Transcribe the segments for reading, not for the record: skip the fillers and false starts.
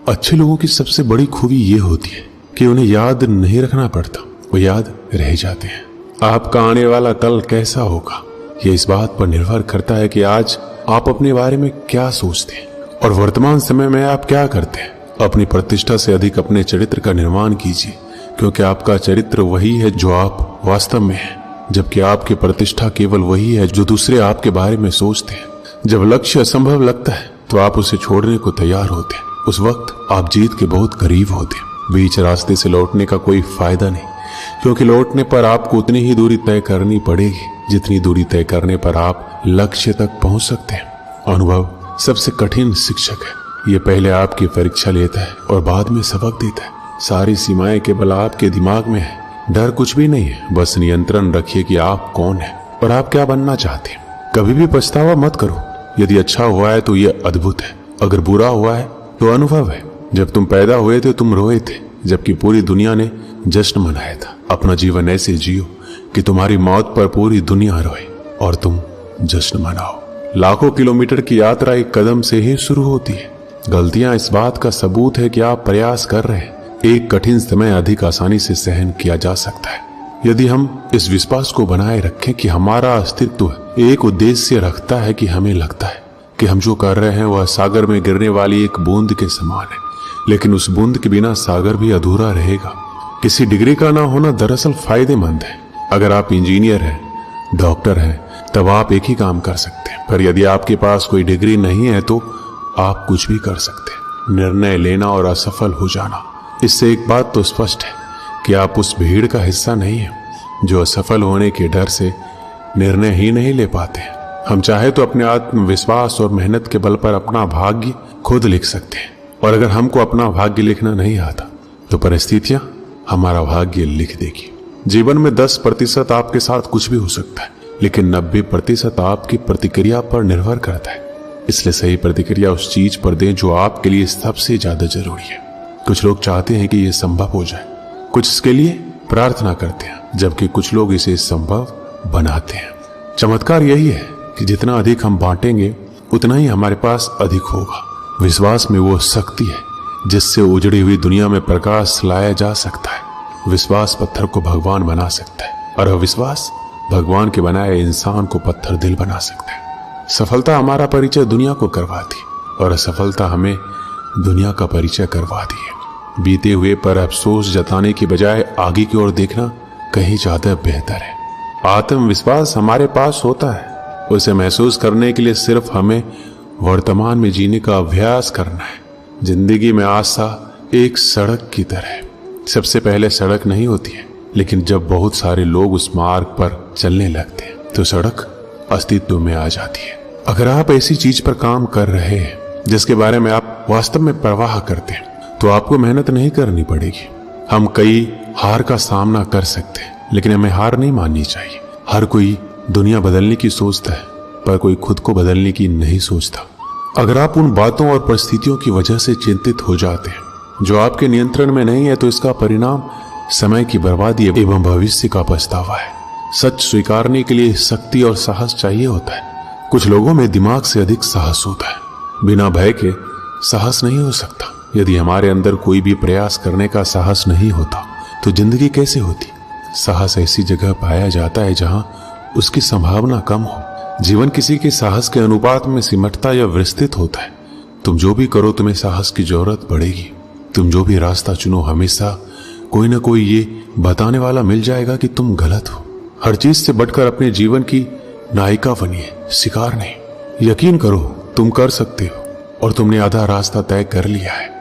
अच्छे लोगों की सबसे बड़ी खूबी ये होती है कि उन्हें याद नहीं रखना पड़ता, वो याद रह जाते हैं। आपका आने वाला कल कैसा होगा ये इस बात पर निर्भर करता है कि आज आप अपने बारे में क्या सोचते हैं और वर्तमान समय में आप क्या करते हैं। अपनी प्रतिष्ठा से अधिक अपने चरित्र का निर्माण कीजिए, क्योंकि आपका चरित्र वही है जो आप वास्तव में हैं, जबकि आपकी प्रतिष्ठा केवल वही है जो दूसरे आपके बारे में सोचते हैं। जब लक्ष्य असंभव लगता है तो आप उसे छोड़ने को तैयार होते हैं। उस वक्त आप जीत के बहुत करीब होते हैं। बीच रास्ते से लौटने का कोई फायदा नहीं, क्योंकि लौटने पर आपको उतनी ही दूरी तय करनी पड़ेगी जितनी दूरी तय करने पर आप लक्ष्य तक पहुंच सकते हैं। अनुभव सबसे कठिन शिक्षक है। ये पहले आपकी परीक्षा लेता है और बाद में सबक देता है। सारी सीमाएं केवल आपके दिमाग में है। डर कुछ भी नहीं है, बस नियंत्रण रखिए कि आप कौन है और आप क्या बनना चाहते हैं। कभी भी पछतावा मत करो। यदि अच्छा हुआ है तो ये अद्भुत है, अगर बुरा हुआ है तो अनुभव है। जब तुम पैदा हुए थे तुम रोए थे, जबकि पूरी दुनिया ने जश्न मनाया था। अपना जीवन ऐसे जियो कि तुम्हारी मौत पर पूरी दुनिया रोए और तुम जश्न मनाओ। लाखों किलोमीटर की यात्रा एक कदम से ही शुरू होती है। गलतियां इस बात का सबूत है कि आप प्रयास कर रहे हैं। एक कठिन समय अधिक आसानी से सहन किया जा सकता है यदि हम इस विश्वास को बनाए रखें कि हमारा अस्तित्व एक उद्देश्य रखता है। कि हमें लगता है कि हम जो कर रहे हैं वह सागर में गिरने वाली एक बूंद के समान है, लेकिन उस बूंद के बिना सागर भी अधूरा रहेगा। किसी डिग्री का ना होना दरअसल फायदेमंद है। अगर आप इंजीनियर हैं, डॉक्टर हैं, तब आप एक ही काम कर सकते हैं, पर यदि आपके पास कोई डिग्री नहीं है तो आप कुछ भी कर सकते हैं। निर्णय लेना और असफल हो जाना, इससे एक बात तो स्पष्ट है कि आप उस भीड़ का हिस्सा नहीं हैं जो असफल होने के डर से निर्णय ही नहीं ले पाते हैं। हम चाहे तो अपने आत्मविश्वास और मेहनत के बल पर अपना भाग्य खुद लिख सकते हैं, और अगर हमको अपना भाग्य लिखना नहीं आता तो परिस्थितियां हमारा भाग्य लिख देगी। जीवन में 10% आपके साथ कुछ भी हो सकता है, लेकिन 90% आपकी प्रतिक्रिया पर निर्भर करता है। इसलिए सही प्रतिक्रिया उस चीज पर दें जो आपके लिए सबसे ज्यादा जरूरी है। कुछ लोग चाहते हैं कि यह संभव हो जाए, कुछ इसके लिए प्रार्थना करते हैं, जबकि कुछ लोग इसे संभव बनाते हैं। चमत्कार यही है कि जितना अधिक हम बांटेंगे उतना ही हमारे पास अधिक होगा। विश्वास में वो शक्ति है जिससे उजड़ी हुई दुनिया में प्रकाश लाया जा सकता है। विश्वास पत्थर को भगवान बना सकता है, और अविश्वास भगवान के बनाए इंसान को पत्थर दिल बना सकता है। सफलता हमारा परिचय दुनिया को करवाती है और असफलता हमें दुनिया का परिचय करवाती है। बीते हुए पर अफसोस जताने की बजाय आगे की ओर देखना कहीं ज्यादा बेहतर है। आत्मविश्वास हमारे पास होता है, उसे महसूस करने के लिए सिर्फ हमें वर्तमान में जीने का अभ्यास करना है। जिंदगी में आशा एक सड़क की तरह है। सबसे पहले सड़क नहीं होती है, लेकिन जब बहुत सारे लोग उस मार्ग पर चलने लगते हैं तो सड़क अस्तित्व में आ जाती है। अगर आप ऐसी चीज पर काम कर रहे हैं जिसके बारे में आप वास्तव में परवाह करते हैं तो आपको मेहनत नहीं करनी पड़ेगी। हम कई हार का सामना कर सकते हैं, लेकिन हमें हार नहीं माननी चाहिए। हर कोई दुनिया बदलने की सोचता है, पर कोई खुद को बदलने की नहीं सोचता। अगर आप उन बातों और परिस्थितियों की वजह से चिंतित हो जाते हैं जो आपके नियंत्रण में नहीं है, तो इसका परिणाम समय की बर्बादी एवं भविष्य का पछतावा है। सच स्वीकारने के लिए शक्ति और साहस चाहिए होता है। कुछ लोगों में दिमाग से अधिक साहस होता है। बिना भय के साहस नहीं हो सकता। यदि हमारे अंदर कोई भी प्रयास करने का साहस नहीं होता तो जिंदगी कैसे होती। साहस ऐसी जगह पाया जाता है जहां उसकी संभावना कम हो। जीवन किसी के साहस के अनुपात में सिमटता या विस्तृत होता है। तुम जो भी करो तुम्हें साहस की जरूरत पड़ेगी। तुम जो भी रास्ता चुनो हमेशा कोई ना कोई ये बताने वाला मिल जाएगा कि तुम गलत हो। हर चीज से बढ़कर अपने जीवन की नायिका बनिए, शिकार नहीं। यकीन करो तुम कर सकते हो और तुमने आधा रास्ता तय कर लिया है।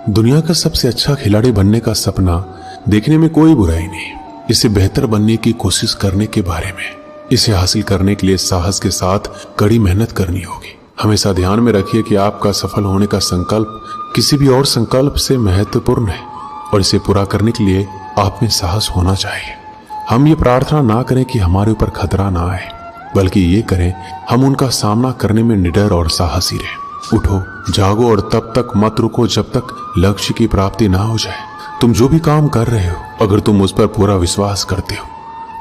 दुनिया का सबसे अच्छा खिलाड़ी बनने का सपना देखने में कोई बुराई नहीं। इसे बेहतर बनने की कोशिश करने के बारे में। इसे हासिल करने के लिए साहस के साथ कड़ी मेहनत करनी होगी। हमेशा ध्यान में रखिए कि आपका सफल होने का संकल्प किसी भी और संकल्प से महत्वपूर्ण है, और इसे पूरा करने के लिए आप में साहस होना चाहिए। हम ये प्रार्थना ना करें कि हमारे ऊपर खतरा ना आए, बल्कि ये करें हम उनका सामना करने में निडर और साहसी रहें। उठो, जागो और तब तक मत रुको जब तक लक्ष्य की प्राप्ति ना हो जाए। तुम जो भी काम कर रहे हो, अगर तुम उस पर पूरा विश्वास करते हो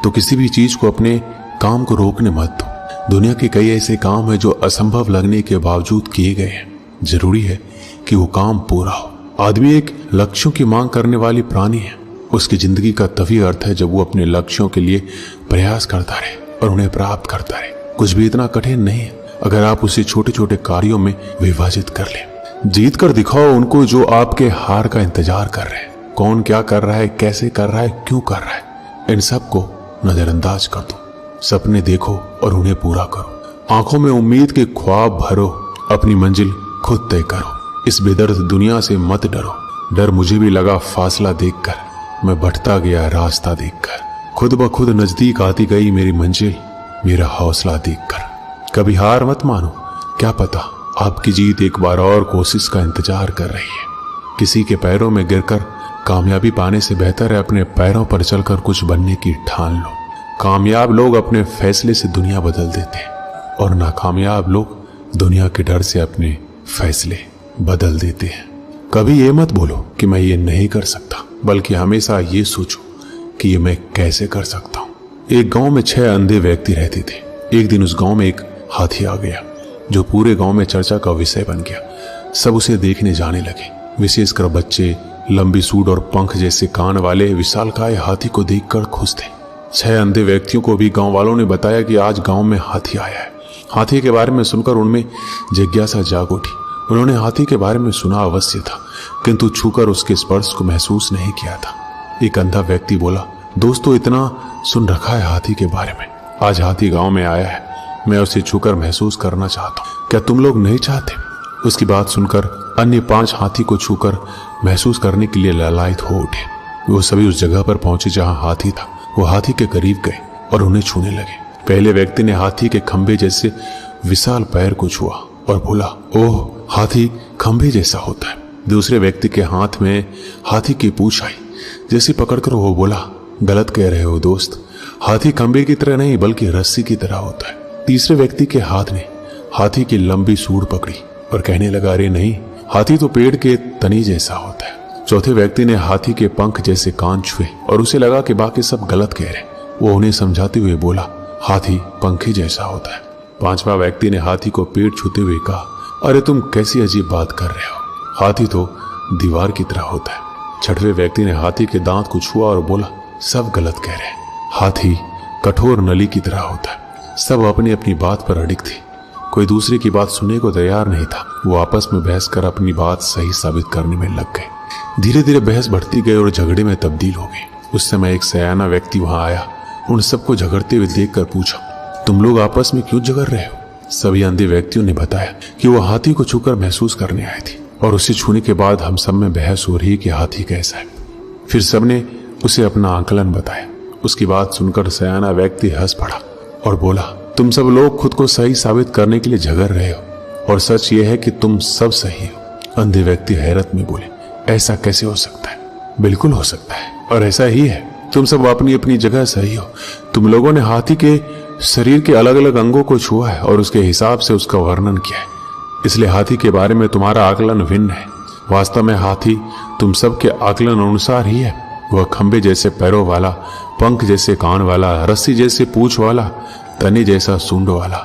तो किसी भी चीज को अपने काम को रोकने मत दो। दुनिया के कई ऐसे काम हैं जो असंभव लगने के बावजूद किए गए हैं। जरूरी है कि वो काम पूरा हो। आदमी एक लक्ष्यों की मांग करने वाली प्राणी है। उसकी जिंदगी का तभी अर्थ है जब वो अपने लक्ष्यों के लिए प्रयास करता रहे और उन्हें प्राप्त करता रहे। कुछ भी इतना कठिन नहीं है अगर आप उसे छोटे छोटे कार्यों में विभाजित कर लें। जीत कर दिखाओ उनको जो आपके हार का इंतजार कर रहे हैं। कौन क्या कर रहा है, कैसे कर रहा है, क्यों कर रहा है, इन सब को नजरअंदाज कर दो। सपने देखो और उन्हें पूरा करो। आंखों में उम्मीद के ख्वाब भरो। अपनी मंजिल खुद तय करो। इस बेदर्द दुनिया से मत डरो। डर मुझे भी लगा फासला देखकर, मैं बढ़ता गया रास्ता देखकर। खुद ब खुद नजदीक आती गई मेरी मंजिल, मेरा हौसला देखकर। कभी हार मत मानो, क्या पता आपकी जीत एक बार और कोशिश का इंतजार कर रही है। किसी के पैरों में गिरकर कामयाबी पाने से बेहतर है अपने पैरों पर चलकर कुछ बनने की ठान लो। कामयाब लोग अपने फैसले से दुनिया बदल देते हैं और नाकामयाब लोग दुनिया के डर से अपने फैसले बदल देते हैं। कभी ये मत बोलो कि मैं ये नहीं कर सकता, बल्कि हमेशा ये सोचो कि ये मैं कैसे कर सकता हूँ। एक गांव में 6 अंधे व्यक्ति रहते थे। एक दिन उस गांव में एक हाथी आ गया जो पूरे गांव में चर्चा का विषय बन गया। सब उसे देखने जाने लगे, विशेषकर बच्चे। लंबी सूंड और पंख जैसे कान वाले विशालकाय हाथी को देखकर खुश थे। 6 अंधे व्यक्तियों को भी गांव वालों ने बताया कि आज गांव में हाथी आया है। हाथी के बारे में सुनकर उनमें जिज्ञासा जाग उठी। उन्होंने हाथी के बारे में सुना अवश्य था, किंतु छूकर उसके स्पर्श को महसूस नहीं किया था। एक अंधा व्यक्ति बोला, दोस्तों इतना सुन रखा है हाथी के बारे में, आज हाथी गांव में आया है, मैं उसे छूकर महसूस करना चाहता हूँ, क्या तुम लोग नहीं चाहते? उसकी बात सुनकर अन्य 5 हाथी को छूकर महसूस करने के लिए लालायित हो उठे। वो सभी उस जगह पर पहुंचे जहां हाथी था। वो हाथी के करीब गए और उन्हें छूने लगे। पहले व्यक्ति ने हाथी के खंभे जैसे विशाल पैर को छुआ और बोला, ओह हाथी खंभे जैसा होता है। दूसरे व्यक्ति के हाथ में हाथी की पूंछ आई। जैसे पकड़कर वो बोला, गलत कह रहे हो दोस्त, हाथी खंभे की तरह नहीं बल्कि रस्सी की तरह होता है। तीसरे व्यक्ति के हाथ ने हाथी की लंबी सूंड पकड़ी और कहने लगा, अरे नहीं, हाथी तो पेड़ के तनी जैसा होता है। चौथे व्यक्ति ने हाथी के पंख जैसे कान छुए और उसे लगा कि बाकी सब गलत कह रहे। वो उन्हें समझाते हुए बोला, हाथी पंखे जैसा होता है। 5वां व्यक्ति ने हाथी को पेट छूते हुए कहा, अरे तुम कैसी अजीब बात कर रहे हो, हाथी तो दीवार की तरह होता है। 6वें व्यक्ति ने हाथी के दांत को छुआ और बोला, सब गलत कह रहे हैं, हाथी कठोर नली की तरह होता है। सब अपनी अपनी बात पर अडिग थे, कोई दूसरे की बात सुनने को तैयार नहीं था। वो आपस में बहस कर अपनी बात सही साबित करने में लग गए। धीरे धीरे बहस बढ़ती गई और झगड़े में तब्दील हो गई। उस समय एक सयाना व्यक्ति वहां आया, उन सबको झगड़ते हुए देखकर पूछा, तुम लोग आपस में क्यों झगड़ रहे हो? सभी अंधे व्यक्तियों ने बताया कि वो हाथी को छूकर महसूस करने आए थे और उसे छूने के बाद हम सब में बहस हो रही कि हाथी कैसा है। फिर सबने उसे अपना आकलन बताया। उसकी बात सुनकर सयाना व्यक्ति हंस पड़ा और बोला, तुम सब लोग खुद को सही साबित करने के लिए झगड़ रहे हो और सच ये है कि तुम सब सही हो। अंधे व्यक्ति हैरत में बोले, ऐसा कैसे हो सकता है? बिल्कुल हो सकता है और ऐसा ही है। तुम सब अपनी अपनी जगह सही हो। तुम लोगों ने हाथी के शरीर के अलग अलग अंगों को छुआ है और उसके हिसाब से उसका वर्णन किया है, इसलिए हाथी के बारे में तुम्हारा आकलन भिन्न है। वास्तव में हाथी तुम सब के आकलन अनुसार ही है। वह खंबे जैसे पैरों वाला, पंख जैसे कान वाला, रस्सी जैसे पूंछ वाला, तने जैसा सूंड वाला,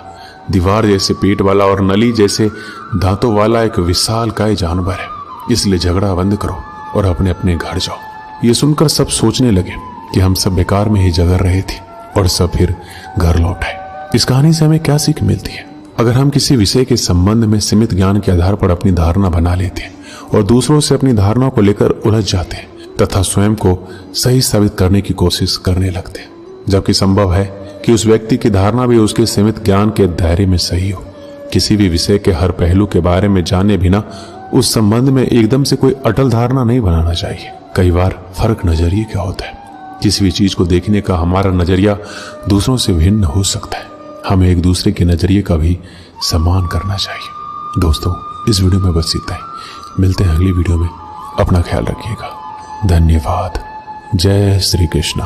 दीवार जैसे पेट वाला और नली जैसे दांतों वाला एक विशालकाय जानवर है। इसलिए झगड़ा बंद करो और अपने अपने घर जाओ। ये सुनकर सब सोचने लगे कि हम सब बेकार में ही झगड़ रहे थे और सब फिर घर लौट आए। इस कहानी से हमें क्या सीख मिलती है? अगर हम किसी विषय के संबंध में सीमित ज्ञान के आधार पर अपनी धारणा बना लेते हैं और दूसरों से अपनी धारणा को लेकर उलझ जाते हैं तथा स्वयं को सही साबित करने की कोशिश करने लगते हैं, जबकि संभव है कि उस व्यक्ति की धारणा भी उसके सीमित ज्ञान के दायरे में सही हो। किसी भी विषय के हर पहलू के बारे में जाने बिना उस संबंध में एकदम से कोई अटल धारणा नहीं बनाना चाहिए। कई बार फर्क नजरिए का होता है। किसी भी चीज को देखने का हमारा नजरिया दूसरों से भिन्न हो सकता है। हमें एक दूसरे के नजरिए का भी सम्मान करना चाहिए। दोस्तों, इस वीडियो में बस इतना ही। मिलते हैं अगली वीडियो में। अपना ख्याल रखिएगा। धन्यवाद। जय श्री कृष्ण।